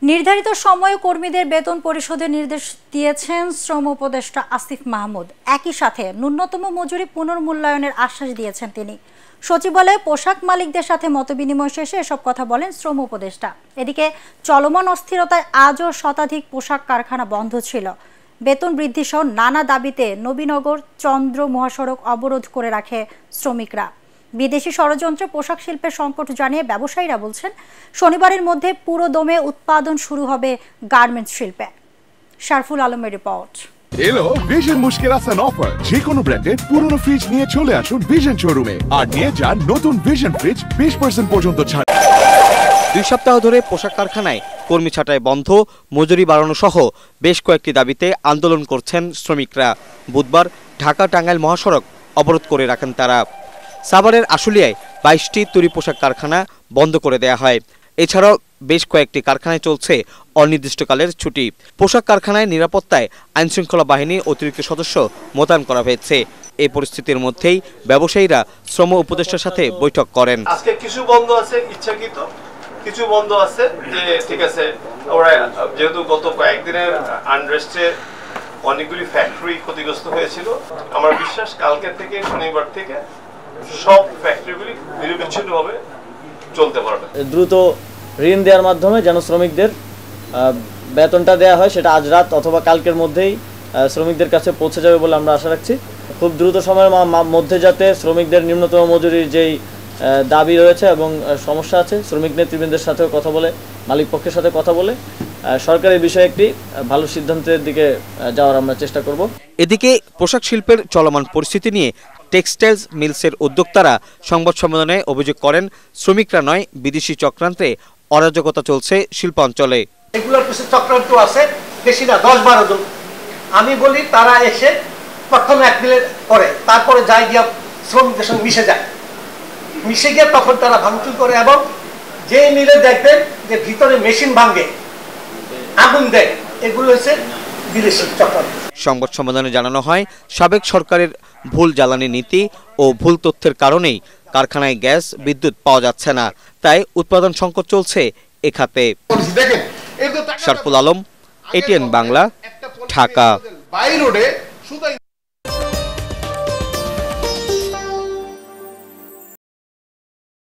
নির্ধারিত সময়ে কর্মীদের বেতন পরিশোধের নির্দেশ দিয়েছেন শ্রম উপদেষ্টা আসিফ মাহমুদ। একই সাথে ন্যূনতম মজুরি পুনর্মূল্যায়নের আশ্বাস দিয়েছেন তিনি। সচিবালয়ে পোশাক মালিকদের সাথে মতবিনিময় শেষে এসব কথা বলেন শ্রম উপদেষ্টা। এদিকে চলমান অস্থিরতায় আজও শতাধিক পোশাক কারখানা বন্ধ ছিল। বেতন বৃদ্ধি সহ নানা দাবিতে নবীনগর চন্দ্র মহাসড়ক অবরোধ করে রাখে শ্রমিকরা। বিদেশি ষড়যন্ত্রে পোশাক শিল্পের সংকট জানিয়ে ব্যবসায়ীরা বলছেন, শনিবারের মধ্যে পুরো দমে উৎপাদন শুরু হবে গার্মেন্টস শিল্পে। শারফুল আলমের রিপোর্ট। এলো ভিশন মুশকিল আসান অফার। যে কোনো ব্র্যান্ডের পুরনো ফ্রিজ নিয়ে চলে আসুন ভিশন শোরুমে আর নিয়ে যান নতুন ভিশন ফ্রিজ 20% পর্যন্ত ছাড়। 2 সপ্তাহ ধরে পোশাক কারখানায় কর্মী ছাঁটাই বন্ধ, মজুরি বাড়ানো সহ বেশ কয়েকটি দাবিতে আন্দোলন করছেন শ্রমিকরা। বুধবার ঢাকা টাঙ্গাইল মহাসড়ক অবরোধ করে রাখেন তারা। সাভারের আশুলিয়ায় 22টি তৈরি পোশাক কারখানা বন্ধ করে দেয়া হয়। এছাড়াও বেশ কয়েকটি কারখানায় চলছে অনির্দিষ্টকালের ছুটি। পোশাক কারখানায় নিরাপত্তায় আইনশৃঙ্খলা বাহিনী অতিরিক্ত সদস্য মোতায়েন করা হয়েছে। এই পরিস্থিতির মধ্যেই ব্যবসায়ীরা শ্রম উপদেষ্টার সাথে বৈঠক করেন। আজকে কিছু বন্ধ আছে ইচ্ছাকৃত, কিছু বন্ধ আছে যে ঠিক আছে, ওরা যেহেতু গত কয়েকদিনের আনরেস্টে অনেকগুলি ফ্যাক্টরি ক্ষতিগ্রস্ত হয়েছিল, আমার বিশ্বাস কালকে থেকে শনিবার থেকে সব ফ্যাক্টরিগুলি নিরবিচ্ছিন্নভাবে চলতে পারবে। দ্রুত ঋণ দেওয়ার মাধ্যমে যেন শ্রমিকদের বেতনটা দেওয়া হয়, সেটা আজ রাত অথবা কালকের মধ্যেই শ্রমিকদের কাছে পৌঁছে যাবে বলে আমরা আশা রাখছি। খুব দ্রুত সময়ের মধ্যে যাতে শ্রমিকদের নিম্নতম মজুরির যেই দাবি রয়েছে এবং সমস্যা আছে, শ্রমিক নেতৃবৃন্দের সাথেও কথা বলে, মালিক পক্ষের সাথে কথা বলে সরকারের বিষয়ে একটি ভালো সিদ্ধান্তের দিকে যাওয়ার আমরা চেষ্টা করব। এদিকে পোশাক শিল্পের চলমান পরিস্থিতি নিয়ে টেক্সটাইলস মিলসের উদ্যোক্তারা সংবাদ সম্মেলনে অভিযোগ করেন, শ্রমিকরা নয় বিদেশি চক্রান্তে অরাজকতা চলছে শিল্পাঞ্চলে। এগুলোর কিছু চক্রান্ত আছে, বেশি না 10-12 জন। আমি বলি তারা এসে প্রথমে এক মিলে করে, তারপরে যায় গিয়া শ্রমিকদের সঙ্গে মিশে গিয়ে তখন তারা ভাঙচুর করে এবং যে মিলে দেখবেন যে ভিতরে মেশিন ভাঙে, আগুন দেয়, এগুলো হচ্ছে বিদেশি চক্রান্ত। সংবাদ সম্মেলনে জানানো হয়, সাবেক সরকারের ভুল জ্বালানি নীতি ও ভুল তথ্যের কারণেই কারখানায় গ্যাস বিদ্যুৎ পাওয়া যাচ্ছে না, তাই উৎপাদন সংকট চলছে এ খাতে। শারফুল আলম, এটিএন বাংলা, ঢাকা।